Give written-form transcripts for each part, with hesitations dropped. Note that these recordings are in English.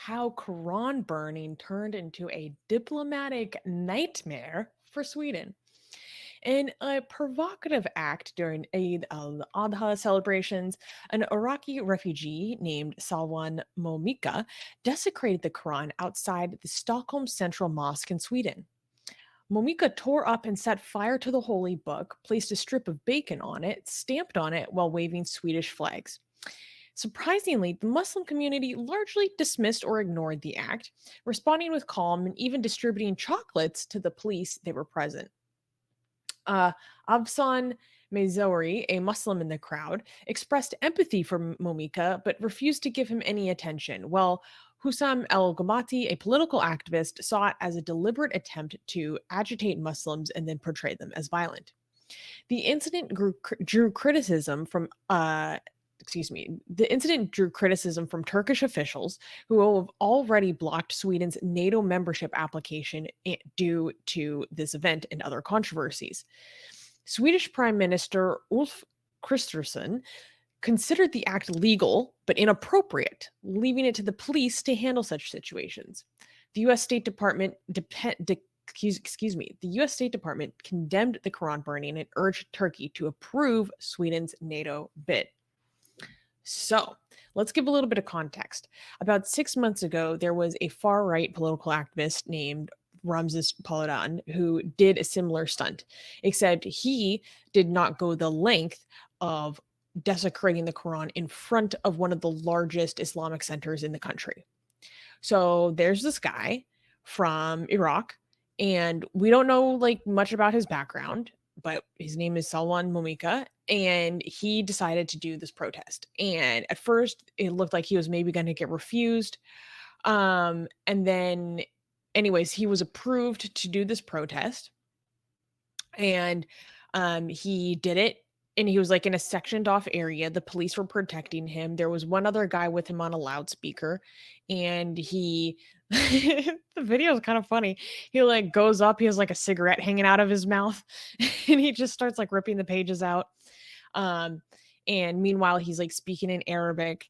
how Quran burning turned into a diplomatic nightmare for Sweden. In a provocative act during Eid al-Adha celebrations, an Iraqi refugee named Salwan Momika desecrated the Quran outside the Stockholm Central Mosque in Sweden. Momika tore up and set fire to the holy book, placed a strip of bacon on it, stamped on it while waving Swedish flags. Surprisingly, the Muslim community largely dismissed or ignored the act, responding with calm and even distributing chocolates to the police they were present. Absan Mezouri, a Muslim in the crowd, expressed empathy for Momika but refused to give him any attention, while Hussam El Ghamati, a political activist, saw it as a deliberate attempt to agitate Muslims and then portray them as violent. The incident drew criticism from the incident drew criticism from Turkish officials who have already blocked Sweden's NATO membership application due to this event and other controversies. Swedish Prime Minister Ulf Kristersson considered the act legal but inappropriate, leaving it to the police to handle such situations. The U.S. State Department the U.S. State Department condemned the Quran burning and urged Turkey to approve Sweden's NATO bid. So, let's give a little bit of context. About 6 months ago, there was a far right political activist named Ramses Paludan who did a similar stunt, except he did not go the length of desecrating the Quran in front of one of the largest Islamic centers in the country. So, there's this guy from Iraq, and we don't know like much about his background, but his name is Salwan Momika, and he decided to do this protest. And at first, it looked like he was maybe going to get refused. And then, anyways, he was approved to do this protest, and he did it. And he was like in a sectioned off area. The police were protecting him. There was one other guy with him on a loudspeaker, and he the video is kind of funny. He like goes up, he has like a cigarette hanging out of his mouth, and he just starts like ripping the pages out. Um, and meanwhile, he's like speaking in Arabic,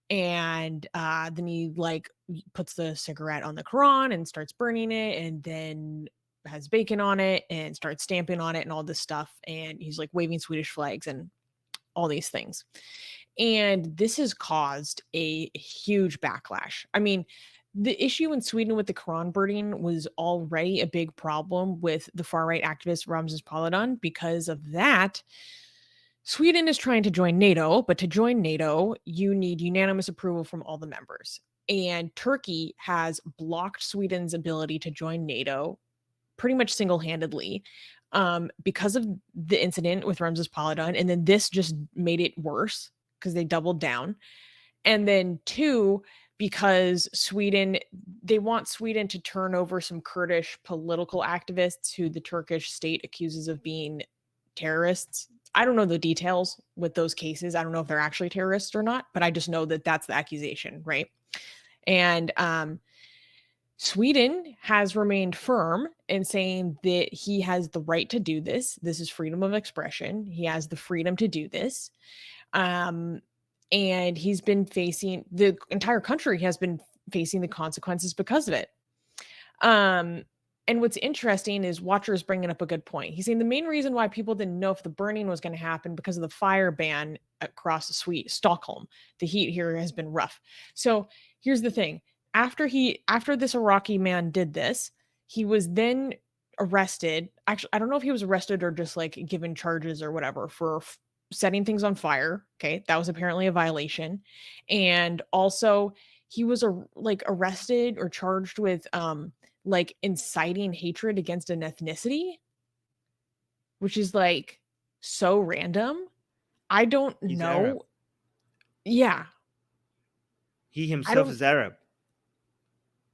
and then he like puts the cigarette on the Quran and starts burning it, and then has bacon on it and starts stamping on it and all this stuff. And he's like waving Swedish flags and all these things. And this has caused a huge backlash. I mean, the issue in Sweden with the Quran burning was already a big problem with the far right activist Ramses Paludan. Because of that, Sweden is trying to join NATO, but to join NATO, you need unanimous approval from all the members. And Turkey has blocked Sweden's ability to join NATO pretty much single-handedly because of the incident with Ramses Paludan. And then this just made it worse because they doubled down. And then two, because they want Sweden to turn over some Kurdish political activists who the Turkish state accuses of being terrorists. I don't know the details with those cases. I don't know if they're actually terrorists or not, but I just know that that's the accusation, right? And Sweden has remained firm in saying that he has the right to do this. This is freedom of expression. He has the freedom to do this. And he's been the entire country has been facing the consequences because of it. And what's interesting is Watcher's bringing up a good point. He's saying the main reason why people didn't know if the burning was going to happen because of the fire ban across Stockholm. The heat here has been rough. So here's the thing. After this Iraqi man did this, he was then arrested. Actually, I don't know if he was arrested or just like given charges or whatever for setting things on fire. Okay, that was apparently a violation. And also he was arrested or charged with like inciting hatred against an ethnicity, which is like so random. I don't He's Arab. know. Yeah. He I himself don't is Arab.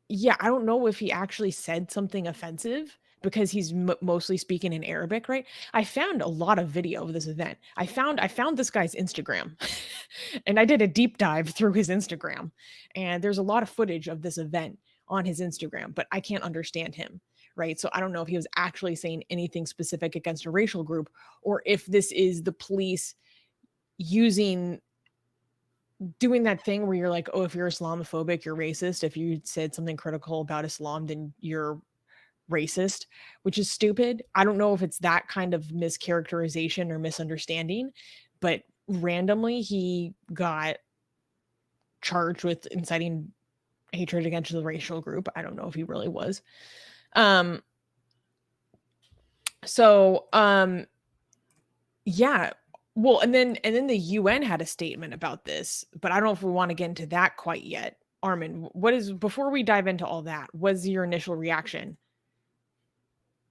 Yeah, I don't know if he actually said something offensive because he's mostly speaking in Arabic, right? I found a lot of video of this event. I found this guy's Instagram, and I did a deep dive through his Instagram, and there's a lot of footage of this event on his Instagram, but I can't understand him, right? So I don't know if he was actually saying anything specific against a racial group or if this is the police using doing that thing where you're like, oh, if you're Islamophobic, you're racist. If you said something critical about Islam, then you're racist, which is stupid. I don't know if it's that kind of mischaracterization or misunderstanding, but randomly he got charged with inciting hatred against the racial group. I don't know if he really was. Um so yeah. Well, and then the UN had a statement about this, but I don't know if we want to get into that quite yet. Armin, what is before we dive into all that, what's your initial reaction?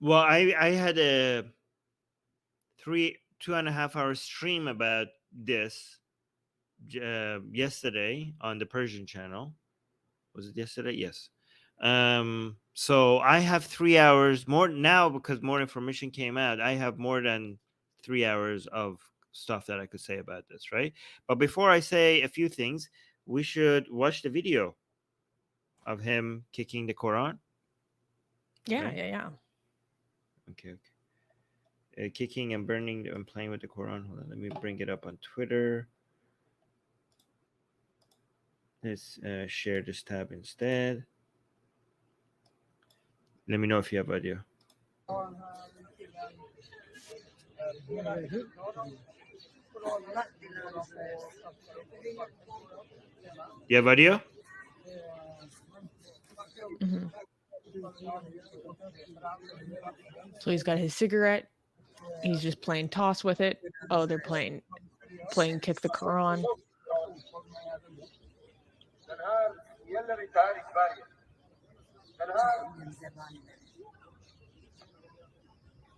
Well, I had a 2.5 hour stream about this yesterday on the Persian channel. Was it yesterday? Yes. So I have 3 hours more now because more information came out. I have more than 3 hours of stuff that I could say about this, right? But before I say a few things, we should watch the video of him kicking the Quran. Yeah, Right? yeah. Okay. Kicking and burning and playing with the Quran. Hold on, let me bring it up on Twitter. Let's share this tab instead. Let me know if you have audio. You have audio? Mhm. So he's got his cigarette. He's just playing toss with it. Oh, they're playing kick the Quran.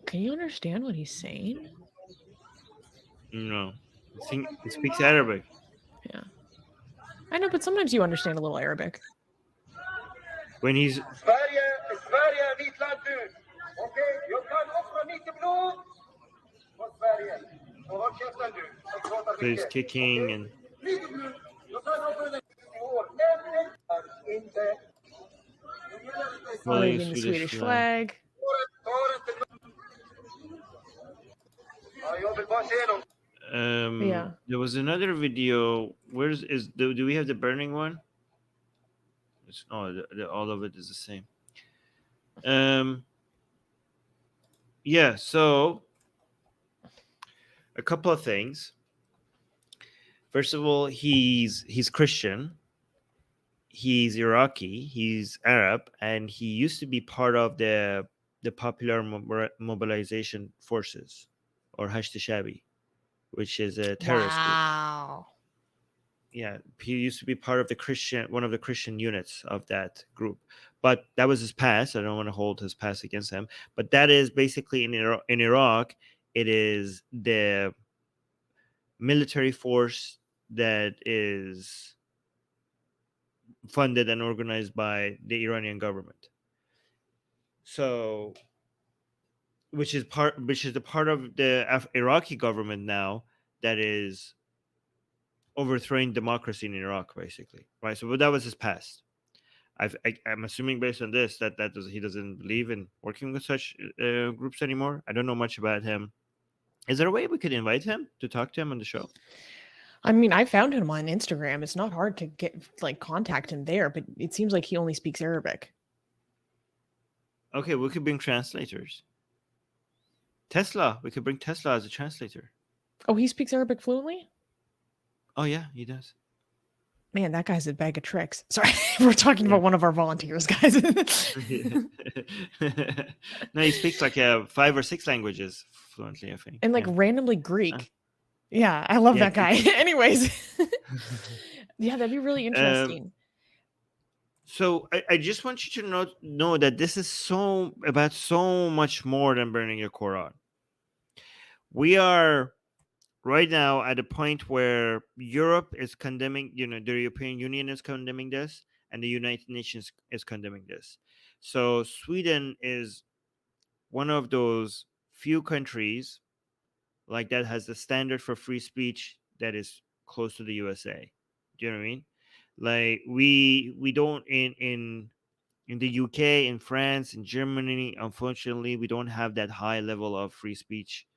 Can you understand what he's saying? No. I think he speaks Arabic. Yeah. I know, but sometimes you understand a little Arabic. When he's so he's kicking and flying Waving the Swedish Swedish flag. flag. Yeah. There was another video. Where's is do we have the burning one? All of it is the same. Yeah. So a couple of things. First of all, he's Christian. He's Iraqi. He's Arab, and he used to be part of the Popular Mobilization Forces, or Hashd Shabi, which is a terrorist group. Wow. Yeah, he used to be part of one of the Christian units of that group, but that was his past. I don't want to hold his past against him, but that is basically in Iraq. It is the military force that is funded and organized by the Iranian government. So, which is the part of the Iraqi government now that is overthrowing democracy in Iraq, basically, right? So, but that was his past. I'm assuming based on this that he doesn't believe in working with such groups anymore. I don't know much about him. Is there a way we could invite him to talk to him on the show? I mean, I found him on Instagram. It's not hard to contact him there, but it seems like he only speaks Arabic. Okay, we could bring translators. We could bring Tesla as a translator. Oh, he speaks Arabic fluently? Oh yeah, he does. Man, that guy's a bag of tricks. Sorry, we're talking about one of our volunteers, guys. No, he speaks like 5 or 6 languages fluently, I think. And Yeah. randomly Greek. Yeah, I love that guy. Anyways. Yeah, that'd be really interesting. So I just want you to know that this is so much more than burning your Quran. We are right now at a point where Europe is condemning, the European Union is condemning this, and the United Nations is condemning this. So Sweden is one of those few countries like that has the standard for free speech that is close to the USA. Do you know what I mean? Like we don't in the UK, in France, in Germany, unfortunately, we don't have that high level of free speech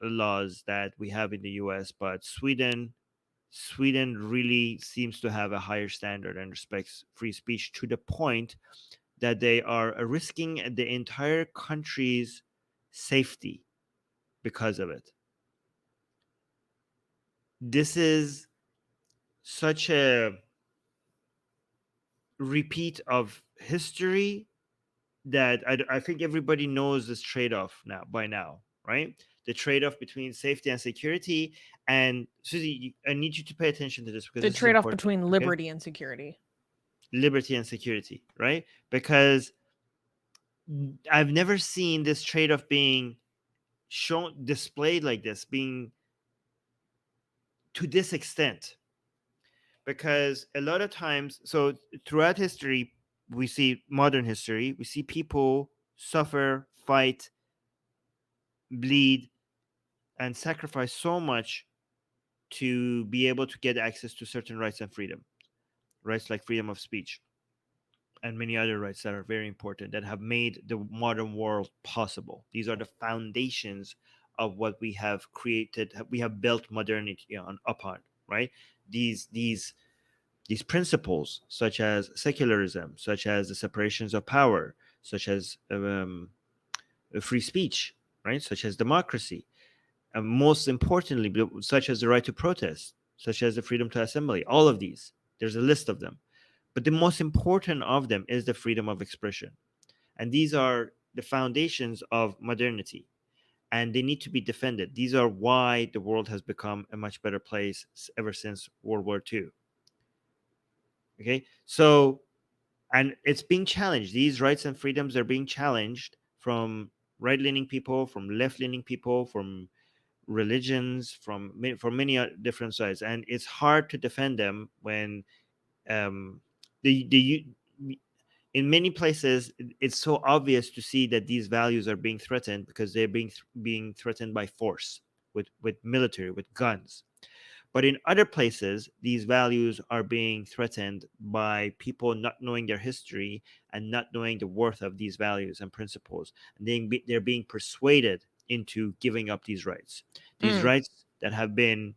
laws that we have in the US. But Sweden Sweden really seems to have a higher standard and respects free speech to the point that they are risking the entire country's safety because of it. This is such a repeat of history that I think everybody knows this trade-off now by now, right? The trade-off between safety and security. And Susie, I need you to pay attention to this because The this is trade-off important. between Okay, liberty and security. liberty and security, right? Because I've never seen this trade-off being shown, displayed like this, being to this extent. Because a lot of times, so throughout history, we see modern history, we see people suffer, fight, bleed, and sacrifice so much to be able to get access to certain rights and freedom, rights like freedom of speech and many other rights that are very important that have made the modern world possible. These are the foundations of what we have created, we have built modernity on upon, right? These principles, such as secularism, such as the separations of power, such as free speech, right, such as democracy, and most importantly, such as the right to protest, such as the freedom to assembly. All of these, there's a list of them, but the most important of them is the freedom of expression, and these are the foundations of modernity, and they need to be defended. These are why the world has become a much better place ever since World War II. Okay, so, and it's being challenged. These rights and freedoms are being challenged from right-leaning people, from left-leaning people, from religions, from many different sides, and it's hard to defend them when um, the in many places it's so obvious to see that these values are being threatened because they're being threatened by force, with military, with guns. But in other places, these values are being threatened by people not knowing their history and not knowing the worth of these values and principles. And they're being persuaded into giving up these rights. These Mm. rights that have been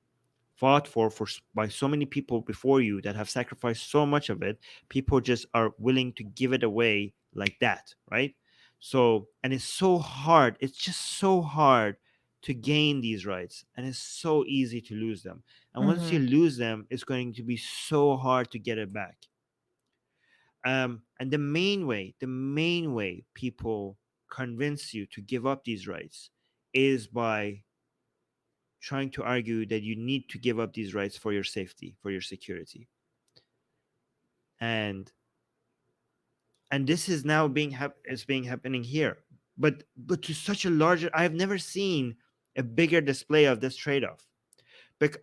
fought for by so many people before you, that have sacrificed so much of it, people just are willing to give it away like that, right? So, and it's so hard, it's just so hard to gain these rights, and it's so easy to lose them. And once you Hmm. lose them, it's going to be so hard to get it back. And the main way people convince you to give up these rights is by trying to argue that you need to give up these rights for your safety, for your security. And this is now being happening here. But to such a larger, I've never seen a bigger display of this trade-off.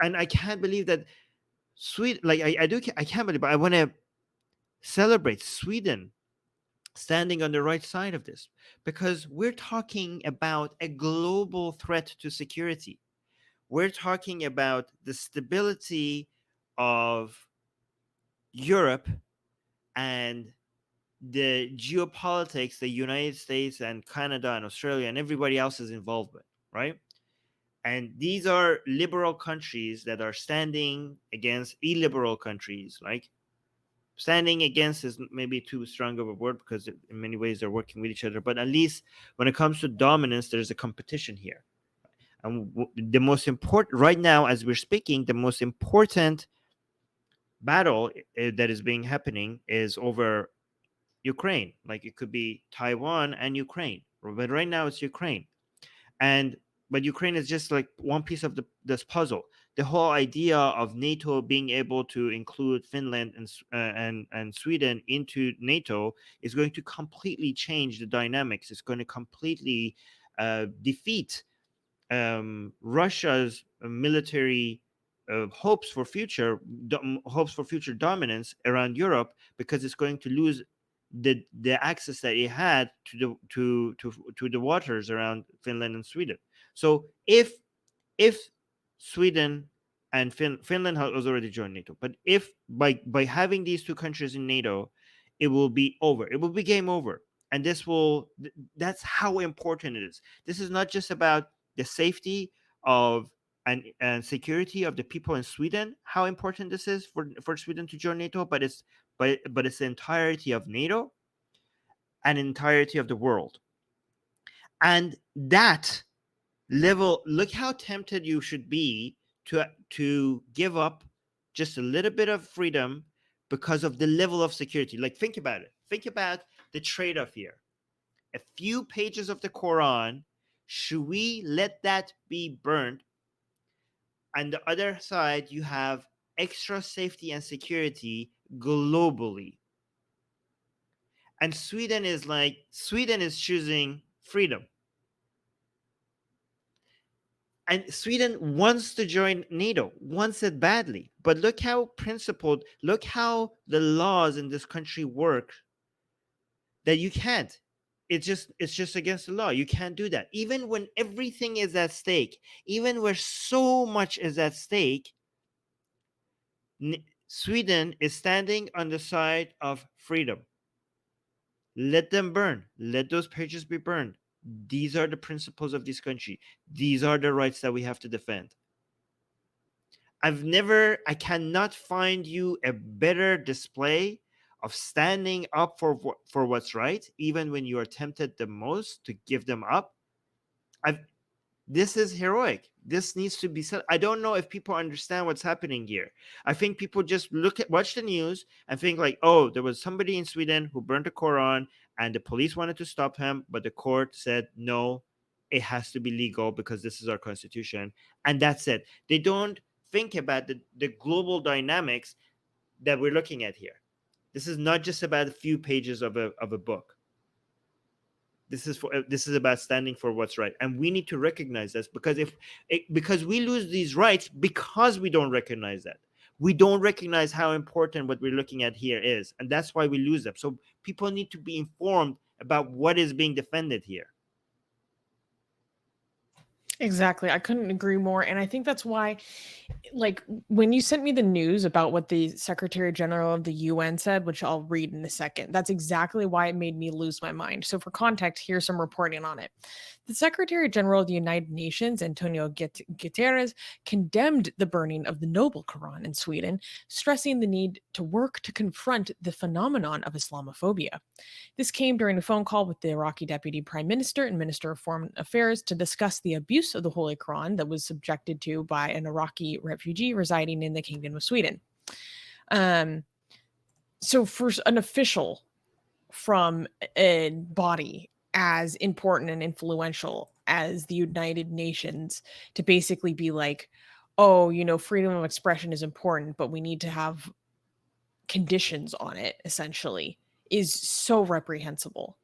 And I can't believe that Sweden, like I can't believe, but I want to celebrate Sweden standing on the right side of this, because we're talking about a global threat to security. We're talking about the stability of Europe and the geopolitics the United States and Canada and Australia and everybody else is involved with, right? And these are liberal countries that are standing against illiberal countries. Like, standing against is maybe too strong of a word, because in many ways they're working with each other. But at least when it comes to dominance, there's a competition here. And the most important right now, as we're speaking, the most important battle that is being happening is over Ukraine. Like, it could be Taiwan and Ukraine, but right now it's Ukraine. And but Ukraine is just like one piece of this puzzle. The whole idea of NATO being able to include Finland and Sweden into NATO is going to completely change the dynamics. It's going to completely defeat Russia's military hopes for future dominance around Europe, because it's going to lose the access that it had to the waters around Finland and Sweden. So if Sweden and Finland has already joined NATO, but if by having these two countries in NATO, it will be over. It will be game over, and that's how important it is. This is not just about the safety of and security of the people in Sweden, how important this is for Sweden to join NATO, but it's the entirety of NATO and entirety of the world. And that level, look how tempted you should be to give up just a little bit of freedom because of the level of security. Like, think about it. Think about the trade-off here. A few pages of the Quran, should we let that be burned? On the other side, you have extra safety and security globally. And Sweden is choosing freedom. And Sweden wants to join NATO, wants it badly. But look how principled, look how the laws in this country work, that you can't. It's just against the law. You can't do that. Even when everything is at stake, even where so much is at stake, Sweden is standing on the side of freedom. Let them burn. Let those pages be burned. These are the principles of this country. These are the rights that we have to defend. I cannot find you a better display of standing up for what's right, even when you are tempted the most to give them up. This is heroic. This needs to be said. I don't know if people understand what's happening here. I think people just watch the news and think like, oh, there was somebody in Sweden who burned the Quran and the police wanted to stop him, but the court said, no, it has to be legal because this is our constitution. And that's it. They don't think about the global dynamics that we're looking at here. This is not just about a few pages of a book. This is about standing for what's right, and we need to recognize this because we lose these rights because we don't recognize that. We don't recognize how important what we're looking at here is, and that's why we lose them. So people need to be informed about what is being defended here. Exactly. I couldn't agree more. And I think that's why, like, when you sent me the news about what the Secretary General of the UN said, which I'll read in a second, that's exactly why it made me lose my mind. So, for context, here's some reporting on it. The Secretary General of the United Nations, Antonio Guterres, condemned the burning of the Noble Quran in Sweden, stressing the need to work to confront the phenomenon of Islamophobia. This came during a phone call with the Iraqi Deputy Prime Minister and Minister of Foreign Affairs to discuss the abuse of the Holy Quran that was subjected to by an Iraqi refugee residing in the Kingdom of Sweden. So for an official from a body as important and influential as the United Nations to basically be like, oh, freedom of expression is important, but we need to have conditions on it, essentially, is so reprehensible.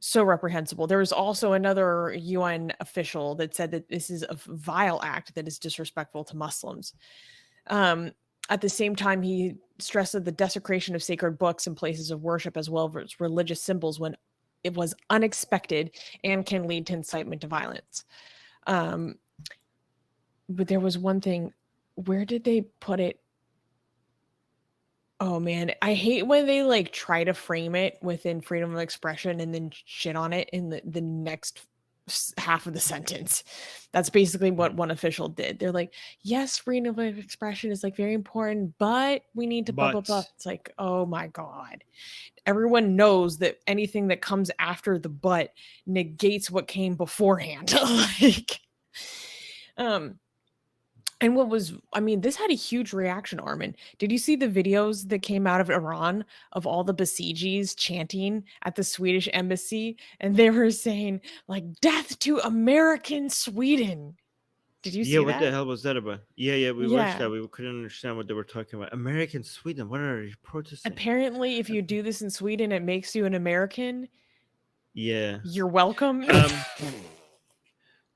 So reprehensible. There was also another UN official that said that this is a vile act that is disrespectful to Muslims. At the same time, he stressed that the desecration of sacred books and places of worship, as well as religious symbols, when it was unexpected and can lead to incitement to violence. But there was one thing. Where did they put it? Oh man, I hate when they try to frame it within freedom of expression and then shit on it in the next half of the sentence. That's basically what one official did. They're like, yes, freedom of expression is very important, but we need to blah blah blah. It's like, oh my God. Everyone knows that anything that comes after the but negates what came beforehand. And this had a huge reaction, Armin. Did you see the videos that came out of Iran of all the Basijis chanting at the Swedish embassy? And they were saying, death to American Sweden. Did you see that? Yeah, what the hell was that about? Yeah, we watched that. We couldn't understand what they were talking about. American Sweden, what are you protesting? Apparently, if you do this in Sweden, it makes you an American. Yeah. You're welcome.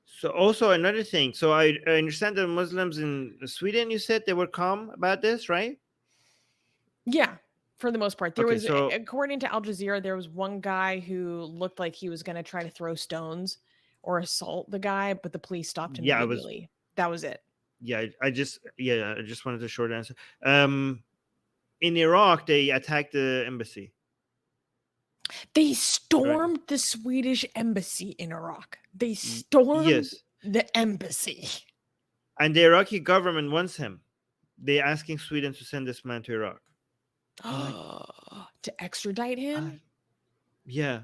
So also another thing. So I understand that Muslims in Sweden, you said they were calm about this, right? Yeah, for the most part. There was, according to Al Jazeera, there was one guy who looked like he was going to try to throw stones or assault the guy, but the police stopped him immediately. That was it. Yeah, I just wanted a short answer. In Iraq, they attacked the embassy. They stormed the Swedish embassy in Iraq. They stormed the embassy. And the Iraqi government wants him. They're asking Sweden to send this man to Iraq. I'm like, To extradite him? yeah,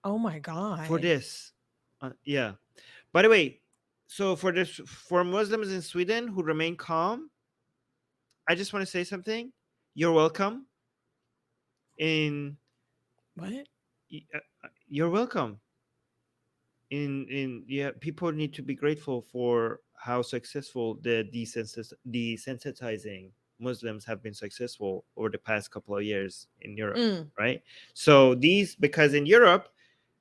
Oh my for god. this. Yeah. By the way, so for Muslims in Sweden who remain calm, I just want to say something. You're welcome. In What? You're welcome. In Yeah, people need to be grateful for how successful the desensitizing Muslims have been successful over the past couple of years in Europe, Mm. right? So because in Europe,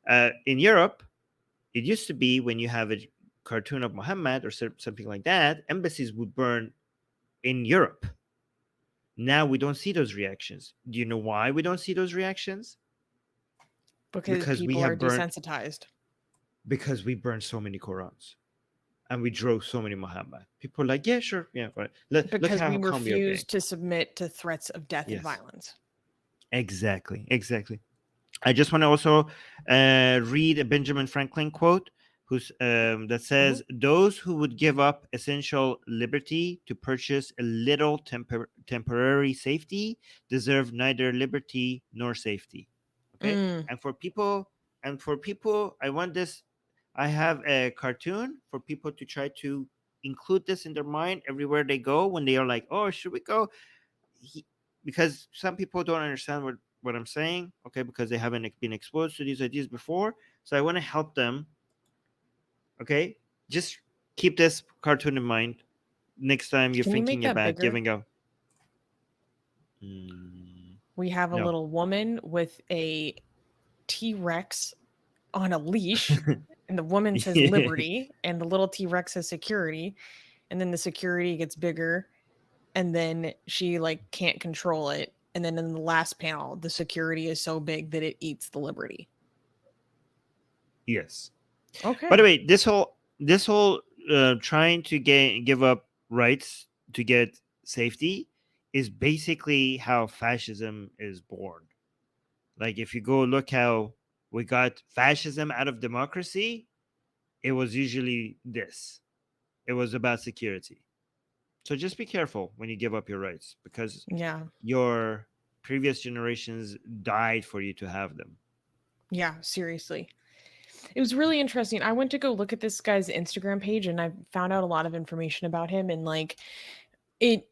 it used to be when you have a cartoon of Muhammad or something like that, embassies would burn in Europe. Now we don't see those reactions. Do you know why we don't see those reactions? Because Because we people are have burnt desensitized. because we burned so many Qurans and we drove so many Muhammad. People are like, yeah, sure, yeah, right. Look Because we how calm we are refuse being. to submit to threats of death and Yes, violence. exactly. I just want to also read a Benjamin Franklin quote, that says, "Those who would give up essential liberty to purchase a little temporary safety deserve neither liberty nor safety." Okay, Mm. and for people, I want this. I have a cartoon for people to try to include this in their mind everywhere they go when they are like, "Oh, should we go?" he, because some people don't understand what I'm saying, okay, because they haven't been exposed to these ideas before. So I want to help them, okay? Just keep this cartoon in mind next time you're Can you make thinking that about bigger? giving up. Mm, We have a no. little woman with a T-Rex on a leash, and the woman says liberty, and the little T-Rex says security, and then the security gets bigger, and then she like can't control it, and then in the last panel, the security is so big that it eats the liberty. Yes. By the Okay. way, this whole trying to give up rights to get safety is basically how fascism is born. Like if you go look how we got fascism out of democracy, it was usually this. It was about security. So just be careful when you give up your rights because Yeah. your previous generations died for you to have them. Yeah, seriously. It was really interesting. I went to go look at this guy's Instagram page and I found out a lot of information about him, and like it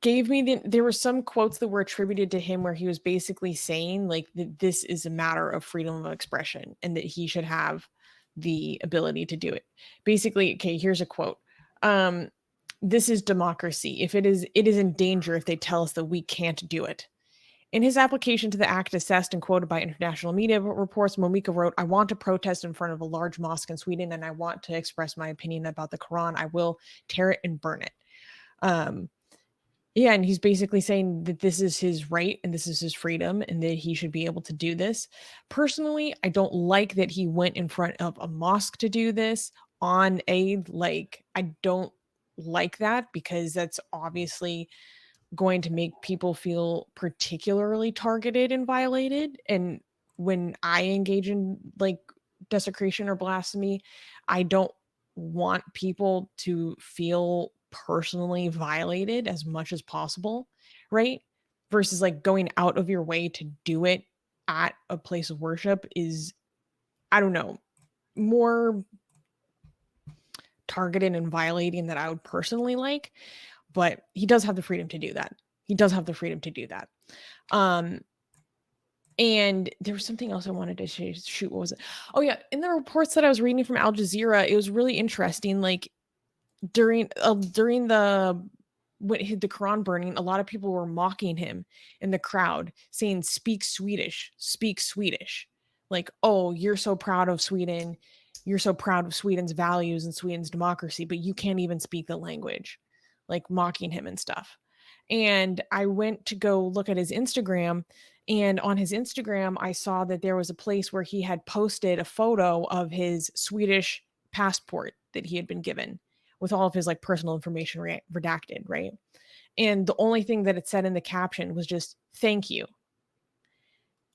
gave me there were some quotes that were attributed to him where he was basically saying like that this is a matter of freedom of expression and that he should have the ability to do it. Basically, okay, here's a quote. Um this is democracy. If it is in danger if they tell us that we can't do it. In his application to the act assessed and quoted by international media reports, Momika wrote, "I want to protest in front of a large mosque in Sweden and I want to express my opinion about the Quran. I will tear it and burn it." Um, yeah, and he's basically saying that this is his right and this is his freedom and that he should be able to do this. Personally, I don't like that he went in front of a mosque to do this on a like I don't like that because that's obviously going to make people feel particularly targeted and violated. And when I engage in like desecration or blasphemy, I don't want people to feel personally violated as much as possible, right? Versus like going out of your way to do it at a place of worship is, I don't know, more targeted and violating that I would personally like, but he does have the freedom to do that. He does have the freedom to do that. Um, and there was something else I wanted to shoot. What was it? Oh yeah, in the reports that I was reading from Al Jazeera, it was really interesting. Like during the the Quran burning, a lot of people were mocking him in the crowd, saying speak Swedish." Like, oh, you're so proud of Sweden, you're so proud of Sweden's values and Sweden's democracy, but you can't even speak the language, like mocking him and stuff. And I went to go look at his Instagram, and on his Instagram, I saw that there was a place where he had posted a photo of his Swedish passport that he had been given with all of his like personal information redacted, right? And the only thing that it said in the caption was just "thank you."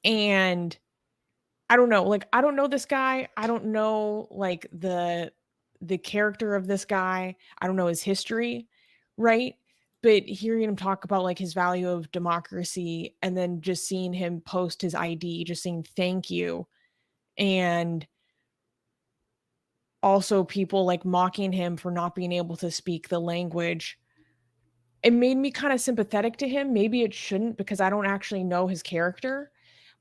And I don't know, like I don't know this guy. I don't know like the the character of this guy. I don't know his history, right? But hearing him talk about like his value of democracy and then just seeing him post his ID, just saying thank you, and also people like mocking him for not being able to speak the language, it made me kind of sympathetic to him. Maybe it shouldn't because I don't actually know his character,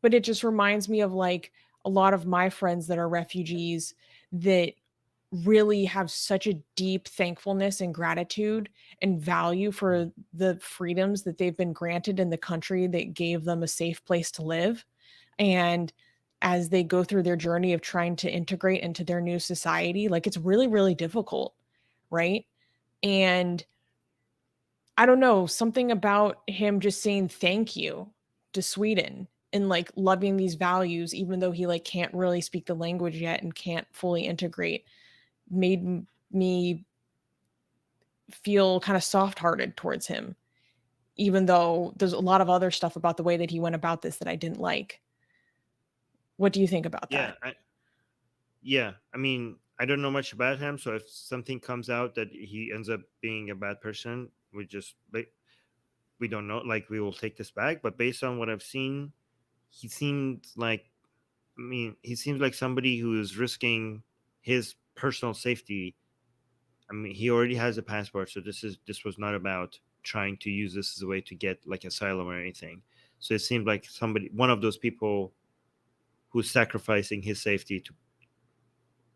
but it just reminds me of like a lot of my friends that are refugees that really have such a deep thankfulness and gratitude and value for the freedoms that they've been granted in the country that gave them a safe place to live. And as they go through their journey of trying to integrate into their new society, like it's really, really difficult, right? And I don't know, something about him just saying thank you to Sweden and like loving these values, even though he like can't really speak the language yet and can't fully integrate, made me feel kind of soft hearted towards him, even though there's a lot of other stuff about the way that he went about this that I didn't like. What do you think about Yeah, that? I mean, I don't know much about him, so if something comes out that he ends up being a bad person, we don't know. Like, we will take this back. But based on what I've seen, he seems like, I mean, he seems like somebody who is risking his personal safety. I mean, he already has a passport, so this was not about trying to use this as a way to get like asylum or anything. So it seemed like one of those people who's sacrificing his safety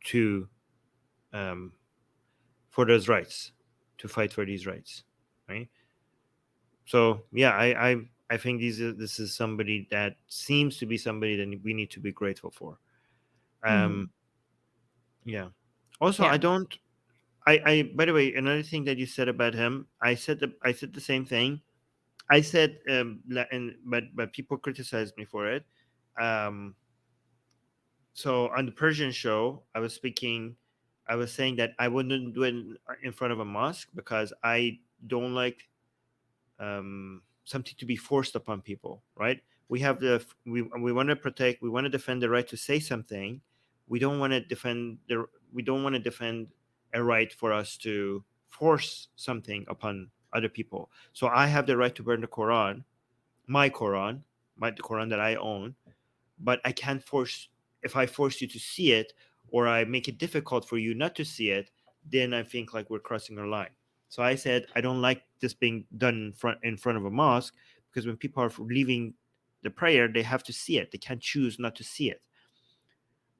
to um, for those rights, to fight for these rights, right? So yeah, I think this is somebody that seems to be somebody that we need to be grateful for. Mhm. Um, yeah. Also, Yeah. I by the way, another thing that you said about him, I said the same thing. I said but people criticized me for it. Um, so on the Persian show, I was saying that I wouldn't do it in front of a mosque because I don't like something to be forced upon people, right? We want to protect, we want to defend the right to say something. We don't want to defend a right for us to force something upon other people. So I have the right to burn the Quran, my Quran, the Quran that I own, but I can't force. If I force you to see it, or I make it difficult for you not to see it, then I think like we're crossing our line. So I said I don't like this being done in front of a mosque, because when people are leaving the prayer, they have to see it. They can't choose not to see it.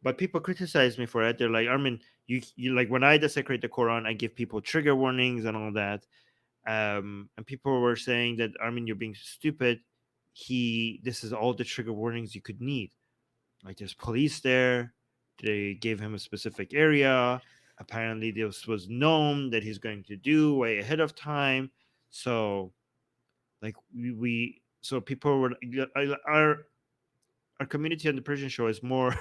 But people criticize me for it. They're like, Armin, you like, when I desecrate the Quran, I give people trigger warnings and all that. And people were saying that, Armin, you're being stupid. This is all the trigger warnings you could need. Like, there's police there. They gave him a specific area. Apparently, this was known that he's going to do way ahead of time. So, like, so people were our community on the Persian show is more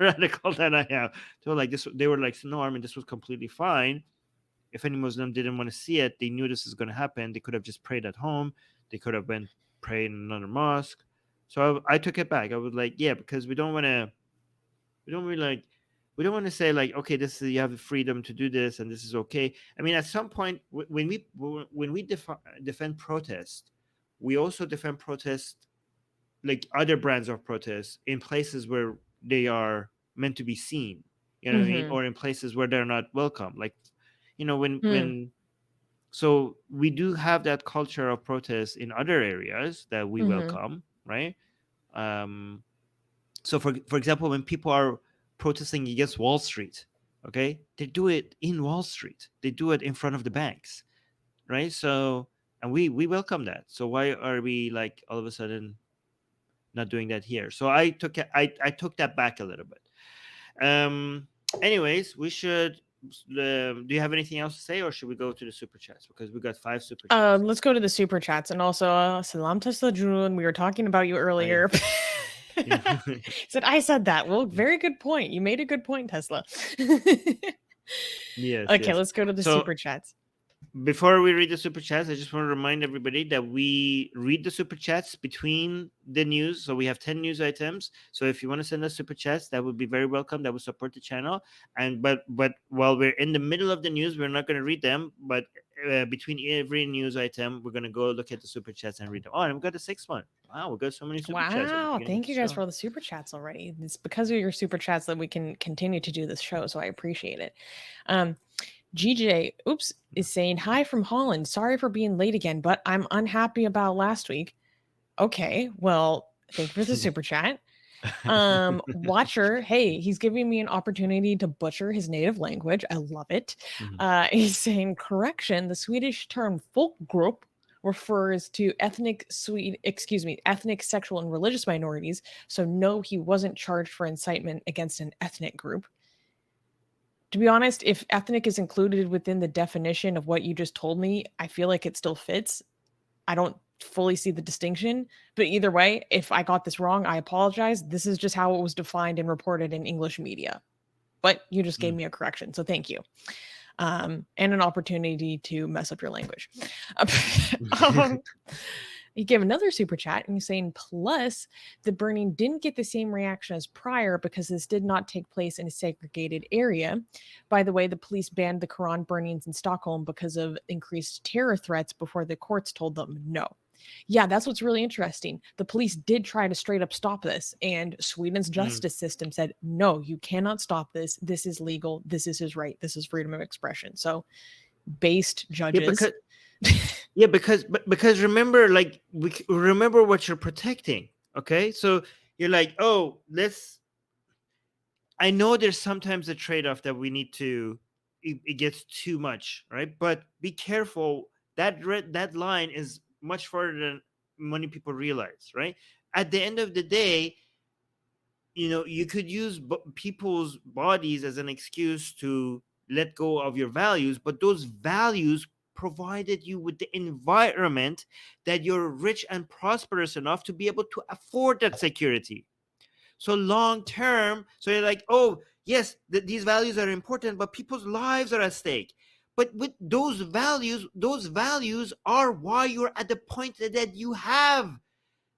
radical than I am. So, like, this, they were like, no, Armin, this was completely fine. If any Muslim didn't want to see it, they knew this is going to happen. They could have just prayed at home. They could have been praying in another mosque. So I took it back. I was like, yeah, because we don't really like we don't want to say like, okay, this is, you have the freedom to do this and this is okay. I mean, at some point, when we defend protest, we also defend protest, like other brands of protest, in places where they are meant to be seen, you know what I mean, Mhm. or in places where they're not welcome, like, Mm. when so we do have that culture of protest in other areas that we Mhm. welcome, right? um so for example, when people are protesting against Wall Street, okay, they do it in Wall Street, they do it in front of the banks, right? So, and we welcome that. So why are we like all of a sudden not doing that here? So I took that back a little bit. Anyways, we should do you have anything else to say, or should we go to the super chats, because we got 5 super chats? Let's go to the super chats, and also salam Tesla June. We were talking about you Oh yeah. earlier. Yeah. Said I said that. Well, very good point. You made a good point, Tesla. Yes, Okay, yes. let's go to the So super chats. Before we read the super chats, I just want to remind everybody that we read the super chats between the news. So we have 10 news items. So if you want to send us super chats, that would be very welcome. That would support the channel. And but while we're in the middle of the news, we're not going to read them. But between every news item, we're going to go look at the super chats and read them. Oh, and we got the sixth one. Wow, we got so many super chats at the Wow, beginning of thank the you guys show. for all the super chats already. It's because of your super chats that we can continue to do this show, so I appreciate it. GJ, is saying, hi from Holland. Sorry for being late again, but I'm unhappy about last week. Okay, well, thank you for the super chat. Watcher, hey, he's giving me an opportunity to butcher his native language. I love it. He's saying, correction, the Swedish term folkgrupp refers to ethnic, sexual and religious minorities. So no, he wasn't charged for incitement against an ethnic group. To be honest, if ethnic is included within the definition of what you just told me, I feel like it still fits. I don't fully see the distinction, but either way, if I got this wrong, I apologize. This is just how it was defined and reported in English media. But you just gave me a correction, so thank you. And an opportunity to mess up your language. He gave another super chat and he's saying, plus, the burning didn't get the same reaction as prior because this did not take place in a segregated area. By the way, the police banned the Quran burnings in Stockholm because of increased terror threats before the courts told them no. Yeah, that's what's really interesting. The police did try to straight up stop this, and Sweden's justice system said, no, you cannot stop this. This is legal. This is his right. This is freedom of expression. So, based judges. Because remember, like, remember what you're protecting. Okay, so you're like, oh, I know there's sometimes a trade-off that we need to. It gets too much, right? But be careful. That line is much further than many people realize, right? At the end of the day, you could use people's bodies as an excuse to let go of your values, but those values provided you with the environment that you're rich and prosperous enough to be able to afford that security. So long term, so you're like, oh yes, these values are important, but people's lives are at stake. But with those values are why you're at the point that you have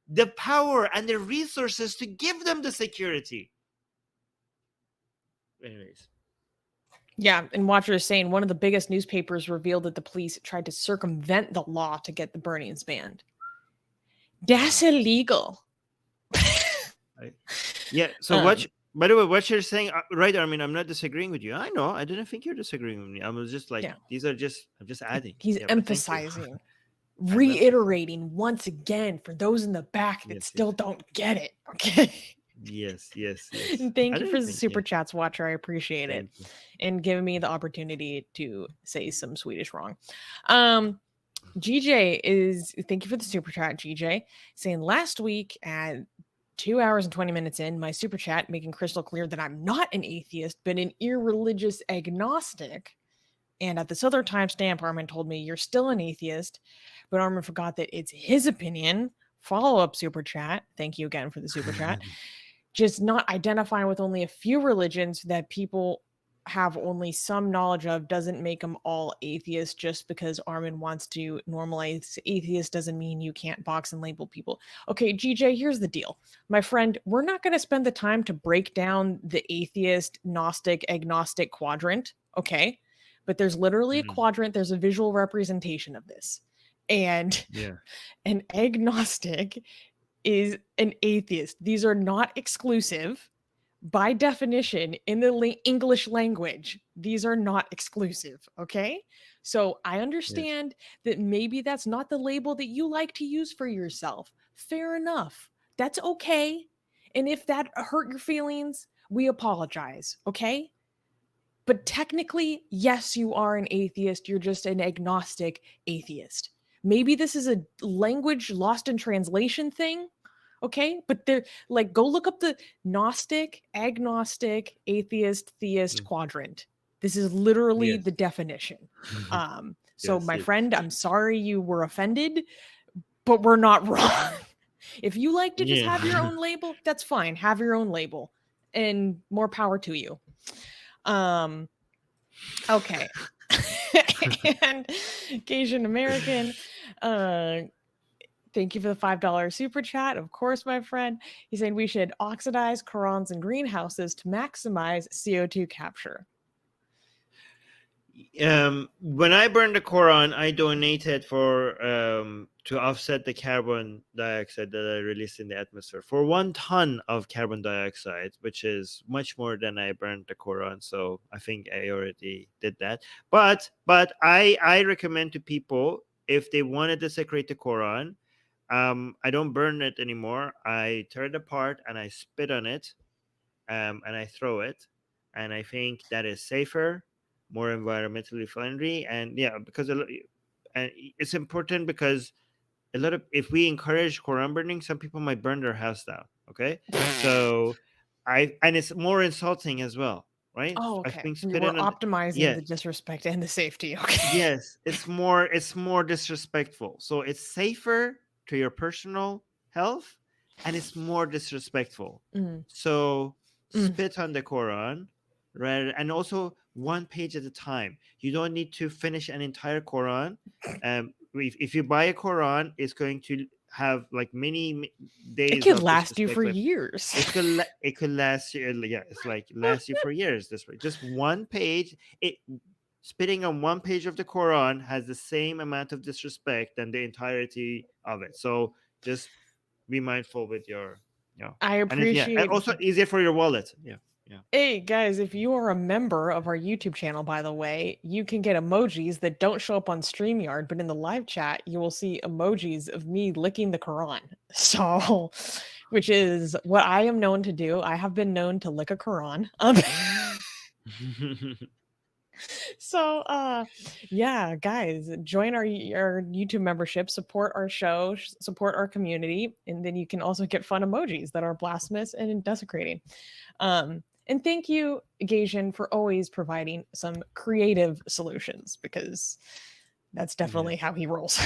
the power and the resources to give them the security. Anyways. Yeah, and Watcher is saying one of the biggest newspapers revealed that the police tried to circumvent the law to get the burnings banned. That's illegal. Yeah, so by the way, what you're saying, right, Armin, I'm not disagreeing with you. I know, I didn't think you're disagreeing with me. I was just like, I'm just adding. He's emphasizing, reiterating once again for those in the back that still don't get it. Okay. Yes. Thank you for the super chats, Watcher. I appreciate it. And giving me the opportunity to say some Swedish wrong. GJ thank you for the super chat, GJ, saying last week at 2 hours and 20 minutes in, my super chat making crystal clear that I'm not an atheist, but an irreligious agnostic. And at this other timestamp, Armin told me you're still an atheist, but Armin forgot that it's his opinion. Follow-up super chat. Thank you again for the super chat. Just not identifying with only a few religions that people have only some knowledge of doesn't make them all atheists. Just because Armin wants to normalize atheist doesn't mean you can't box and label people. Okay, GJ, here's the deal. My friend, we're not going to spend the time to break down the atheist, Gnostic, agnostic quadrant, okay? But there's literally a quadrant. There's a visual representation of this. And an agnostic is an atheist. These are not exclusive. By definition, in the English language, these are not exclusive, okay? So I understand that maybe that's not the label that you like to use for yourself. Fair enough. That's okay. And if that hurt your feelings, we apologize, okay? But technically, yes, you are an atheist. You're just an agnostic atheist. Maybe this is a language lost in translation thing. Okay, but they're like, go look up the Gnostic, agnostic, atheist, theist quadrant. This is literally the definition. So my friend, I'm sorry you were offended, but we're not wrong. If you like to just have your own label, that's fine. Have your own label, and more power to you. Okay. And Asian American, uh, thank you for the $5 super chat. Of course, my friend. He's saying we should oxidize Qurans in greenhouses to maximize CO2 capture. When I burned the Quran, I donated for to offset the carbon dioxide that I released in the atmosphere for 1 ton of carbon dioxide, which is much more than I burned the Quran. So I think I already did that. But I recommend to people, if they want to desecrate the Quran, I don't burn it anymore. I tear it apart and I spit on it, and I throw it. And I think that is safer, more environmentally friendly, and yeah, because and it's important because a lot of, if we encourage Quran burning, some people might burn their house down. Okay, so and it's more insulting as well, right? Oh, I okay. think We're spitting on, optimizing yeah, the disrespect and the safety. Okay. yes, it's more disrespectful. So it's safer to your personal health, and it's more disrespectful. Mm, So mm. spit on the Quran, rather, and also one page at a time. You don't need to finish an entire Quran. If you buy a Quran, it's going to have like many It days could of last you disrespect for left. years. It could last you, yeah, it's like last you for years this way. Just one page. It Spitting on one page of the Quran has the same amount of disrespect than the entirety of it. So just be mindful with your, I and it, yeah, and appreciate. also easier for your wallet. Yeah, yeah. Hey guys, if you are a member of our YouTube channel, by the way, you can get emojis that don't show up on StreamYard, but in the live chat, you will see emojis of me licking the Quran. So, which is what I am known to do. I have been known to lick a Quran. So yeah, guys, join our YouTube membership, support our show, support our community, and then you can also get fun emojis that are blasphemous and desecrating. And thank you, Gasian, for always providing some creative solutions, because that's definitely Yes. how he rolls.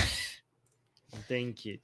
Thank you.